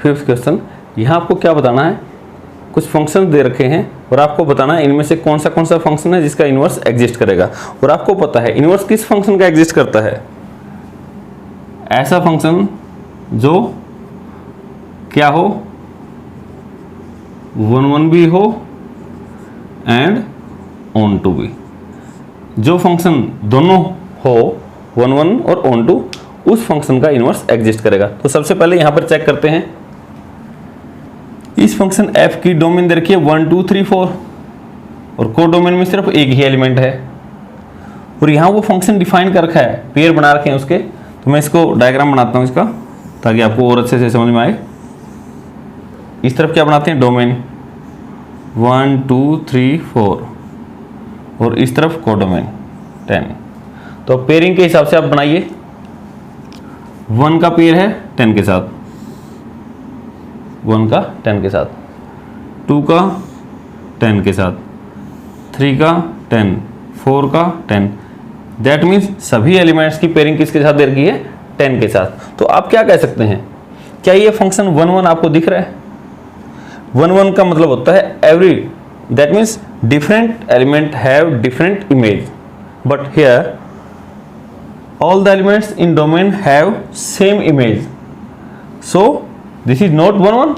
Fifth question, यहाँ आपको क्या बताना है, कुछ फंक्शन दे रखे हैं और आपको बताना है इनमें से कौन सा फंक्शन है जिसका इन्वर्स एग्जिस्ट करेगा। और आपको पता है इन्वर्स किस फंक्शन का एग्जिस्ट करता है, ऐसा फंक्शन जो क्या हो, 1 1 भी हो एंड ऑन टू भी। जो फंक्शन दोनों हो 1 1 और ऑन टू, उस फंक्शन का इन्वर्स एग्जिस्ट करेगा। तो सबसे पहले यहां पर चेक करते हैं, इस फंक्शन f की डोमेन दे रखी है 1 2 3 4 और को डोमेन में सिर्फ एक ही एलिमेंट है और यहां वो फंक्शन डिफाइन कर रखा है, पेयर बना रखे हैं उसके। तो मैं इसको डायग्राम बनाता हूं इसका ताकि आपको और अच्छे से समझ में आए। इस तरफ क्या बनाते हैं, डोमेन 1 2 3 4 और इस तरफ को डोमेन 10। तो पेयरिंग के हिसाब से आप बनाइए, 1 का पेयर है 10 के साथ, 1 का 10 के साथ, 2 का 10 के साथ, 3 का 10, 4 का 10। दैट मीन्स सभी एलिमेंट्स की पेयरिंग किसके साथ दे रखी है, 10 के साथ। तो आप क्या कह सकते हैं, क्या ये फंक्शन 1 1 आपको दिख रहा है? 1 1 का मतलब होता है every, that means different element have different image, but here all the elements in domain have same image, so this is not 1 1।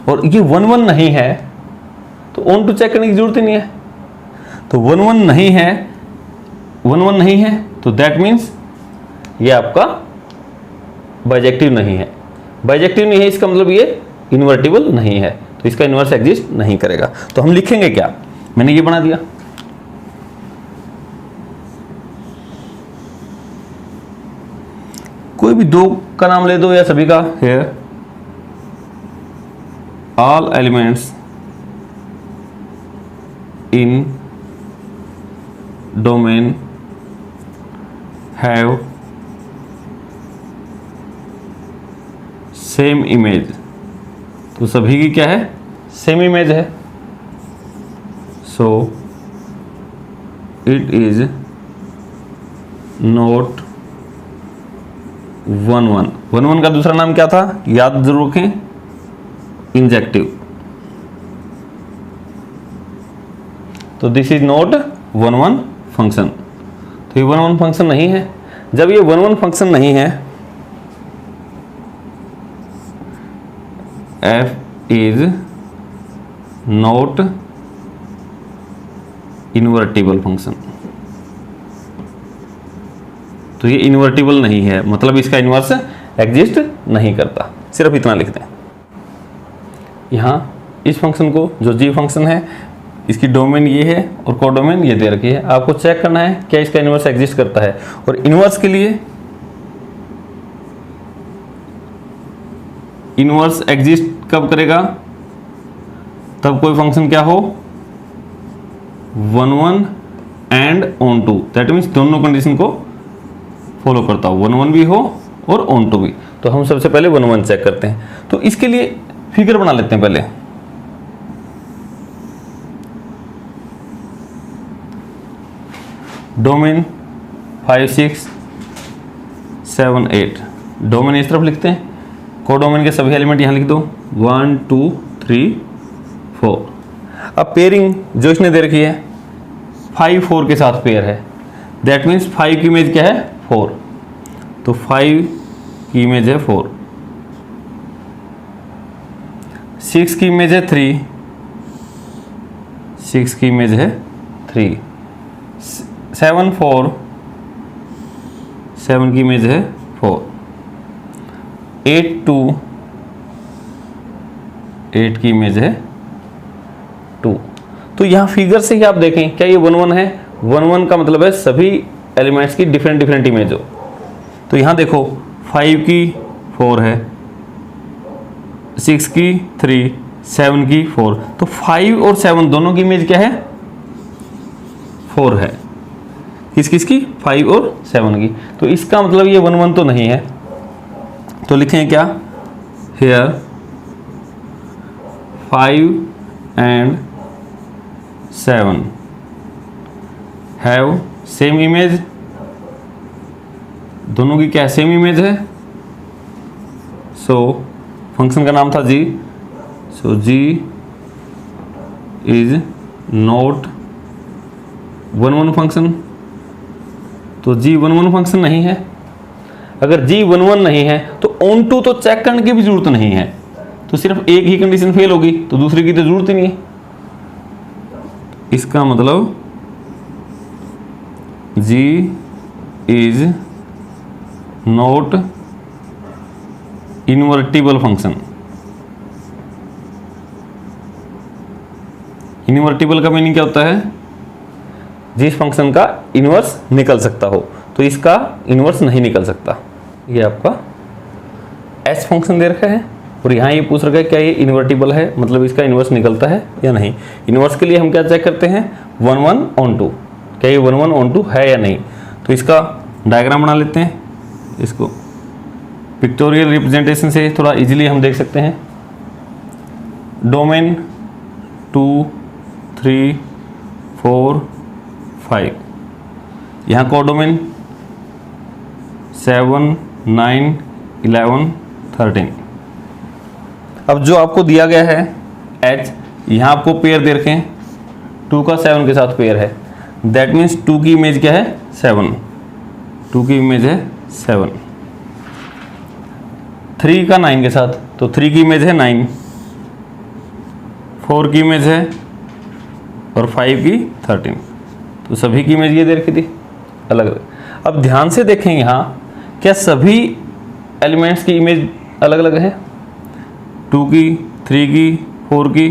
और ये 1 1 नहीं है तो ऑन टू चेक करने की जरूरत ही नहीं है। तो 1 1 नहीं है, 1 1 नहीं है तो दैट मीन्स ये आपका बाइजेक्टिव नहीं है। बाइजेक्टिव नहीं है इसका मतलब ये इन्वर्टिबल नहीं है, तो इसका इन्वर्स एग्जिस्ट नहीं करेगा। तो हम लिखेंगे क्या, मैंने ये बना दिया, कोई भी दो का नाम ले दो या सभी का। Here all elements in domain have same image. तो सभी की क्या है, सेम इमेज है। So it is not 1 1। 1 1 का दूसरा नाम क्या था, याद जरूर रखें, इंजेक्टिव। तो दिस इज नॉट 1 1 फंक्शन। तो ये 1 1 फंक्शन नहीं है। जब ये 1 1 फंक्शन नहीं है, f is not invertible function. तो ये इन्वर्टिबल नहीं है, मतलब इसका इन्वर्स एग्जिस्ट नहीं करता। सिर्फ इतना लिखते हैं। यहाँ इस फंक्शन को, जो जी फंक्शन है, इसकी डोमेन ये है और कोडोमेन ये दे रखी है। आपको चेक करना है क्या इसका इन्वर्स एग्जिस्ट करता है। और इन्वर्स के लिए, इन्वर्स एग्जिस्ट कब करेगा, तब कोई फंक्शन क्या हो, 1 1 and onto, that means दोनों कंडीशन को फॉलो करता हो, 1 1 भी हो और ऑन टू भी। तो हम सबसे पहले 1 1 चेक करते हैं। तो इसके लिए फिगर बना लेते हैं पहले। डोमेन 5 6 7 8, डोमेन इस तरफ लिखते हैं, कोडोमेन के सभी एलिमेंट यहां लिख दो, 1 2 3 4। अब पेयरिंग जो इसने दे रखी है 5 4 के साथ पेयर है, दैट मीन्स 5 की इमेज क्या है, 4। तो 5 की इमेज है 4, 6 की इमेज है 3, 6 की इमेज है 3, 7 4, 7 की इमेज है 4, 8 2, 8 की इमेज है 2। तो यहाँ फिगर से ही आप देखें क्या ये 1 1 है। 1 1 का मतलब है सभी एलिमेंट्स की डिफरेंट डिफरेंट इमेज हो। तो यहाँ देखो 5 की 4 है, 6 की 3, 7 की 4। तो 5 और 7 दोनों की इमेज क्या है, 4 है। किस किस की, 5 और 7 की। तो इसका मतलब ये 1 1 तो नहीं है। तो लिखें क्या, here 5 and 7 have same image. दोनों की क्या सेम इमेज है, सो फंक्शन का नाम था g, so g is not 1 1 function. तो g 1 1 फंक्शन नहीं है। अगर g 1 1 नहीं है तो ऑन टू तो चेक करने की भी जरूरत नहीं है, तो सिर्फ एक ही कंडीशन फेल होगी तो दूसरे की तो जरूरत ही नहीं है। इसका मतलब g is not invertible function. Invertible का मीनिंग क्या होता है? जिस फंक्शन का इनवर्स निकल सकता हो, तो इसका इनवर्स नहीं निकल सकता। ये आपका एस फंक्शन दे रखा है और यहाँ ये पूछ रखा है क्या ये इन्वर्टिबल है, मतलब इसका इनवर्स निकलता है या नहीं। इनवर्स के लिए हम क्या चेक करते हैं? 1 1 ऑन टू, क्या ये 1 1 ऑन टू है या नहीं। तो इसका डायग्राम बना लेते हैं, इसको पिक्टोरियल रिप्रेजेंटेशन से थोड़ा इजीली हम देख सकते हैं। डोमेन 2 3 4 5, यहाँ कोडोमेन 7 9 11 13। अब जो आपको दिया गया है h, यहाँ आपको पेयर दे रखे हैं, 2 का 7 के साथ पेयर है, दैट मीन्स 2 की इमेज क्या है? 7। 2 की इमेज है 7। 3 का 9 के साथ, तो 3 की इमेज है 9। 4 की इमेज है और 5 की 13। तो सभी की इमेज ये दे रखी थी अलग अलग। अब ध्यान से देखें यहाँ, क्या सभी एलिमेंट्स की इमेज अलग अलग है? 2 की, 3 की, 4 की,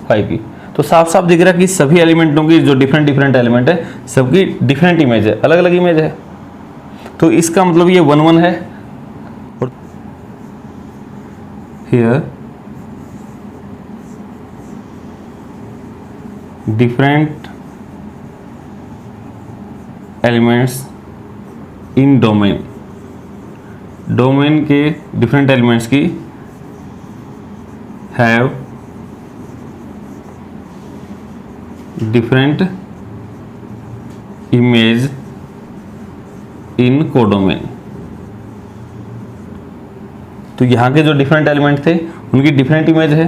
5 की। तो साफ साफ दिख रहा है कि सभी एलिमेंटों की जो डिफरेंट एलिमेंट है सबकी डिफरेंट इमेज है, अलग अलग इमेज है। तो इसका मतलब ये 1 1 है। और here different elements in domain, domain के डिफरेंट एलिमेंट्स की have different image in codomain. तो यहाँ के जो डिफरेंट एलिमेंट थे उनकी डिफरेंट इमेज है,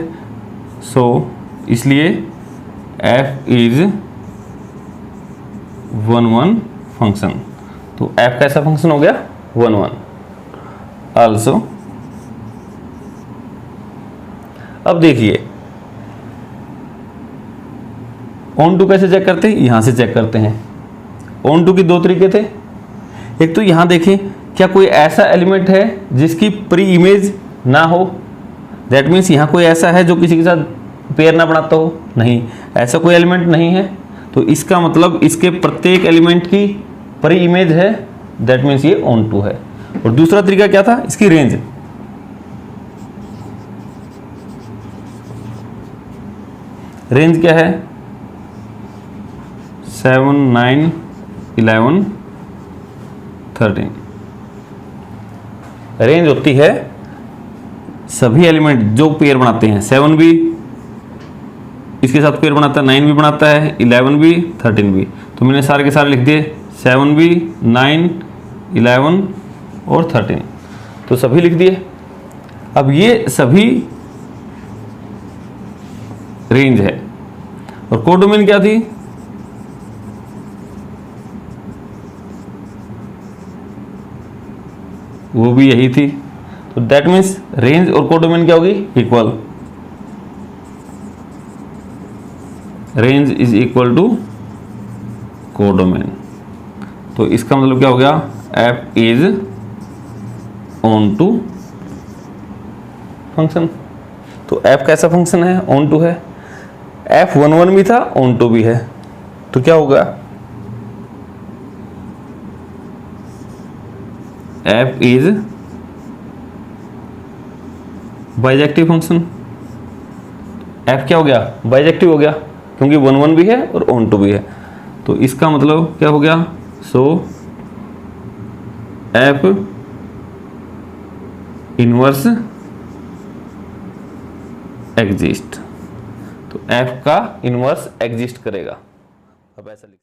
सो इसलिए f इज 1 1 फंक्शन। तो f कैसा फंक्शन हो गया? 1 1। आल्सो अब देखिए ऑन टू कैसे चेक करते हैं? यहां से चेक करते हैं। ऑन टू की 2 तरीके थे। एक तो यहां देखें, क्या कोई ऐसा एलिमेंट है जिसकी प्री इमेज ना हो? दैट मीन्स यहां कोई ऐसा है जो किसी के साथ पेयर ना बनाता हो? नहीं, ऐसा कोई एलिमेंट नहीं है। तो इसका मतलब इसके प्रत्येक एलिमेंट की प्री इमेज है, दैट मीन्स ये ऑन टू है। और दूसरा तरीका क्या था? इसकी रेंज। रेंज क्या है? 7 9 11 13। रेंज होती है सभी एलिमेंट जो पेयर बनाते हैं। 7 भी इसके साथ पेयर बनाता है, 9 भी बनाता है, 11 भी, 13 भी। तो मैंने सारे के सारे लिख दिए, 7 भी, 9 11 और 13, तो सभी लिख दिए। अब ये सभी रेंज है। और कोडोमेन क्या थी? वो भी यही थी। तो दैट मीन्स रेंज और कोडोमेन क्या होगी? Equal. Range is equal to codomain. तो इसका मतलब क्या हो गया? f is onto function. तो f कैसा फंक्शन है? ऑन टू है। f 1 1 भी था, ऑन टू भी है, तो क्या होगा? f is bijective function. f क्या हो गया? बाइजेक्टिव हो गया, क्योंकि 1 1 भी है और ऑन टू भी है। तो इसका मतलब क्या हो गया? सो f इनवर्स एग्जिस्ट। तो f का इनवर्स एग्जिस्ट करेगा। अब ऐसा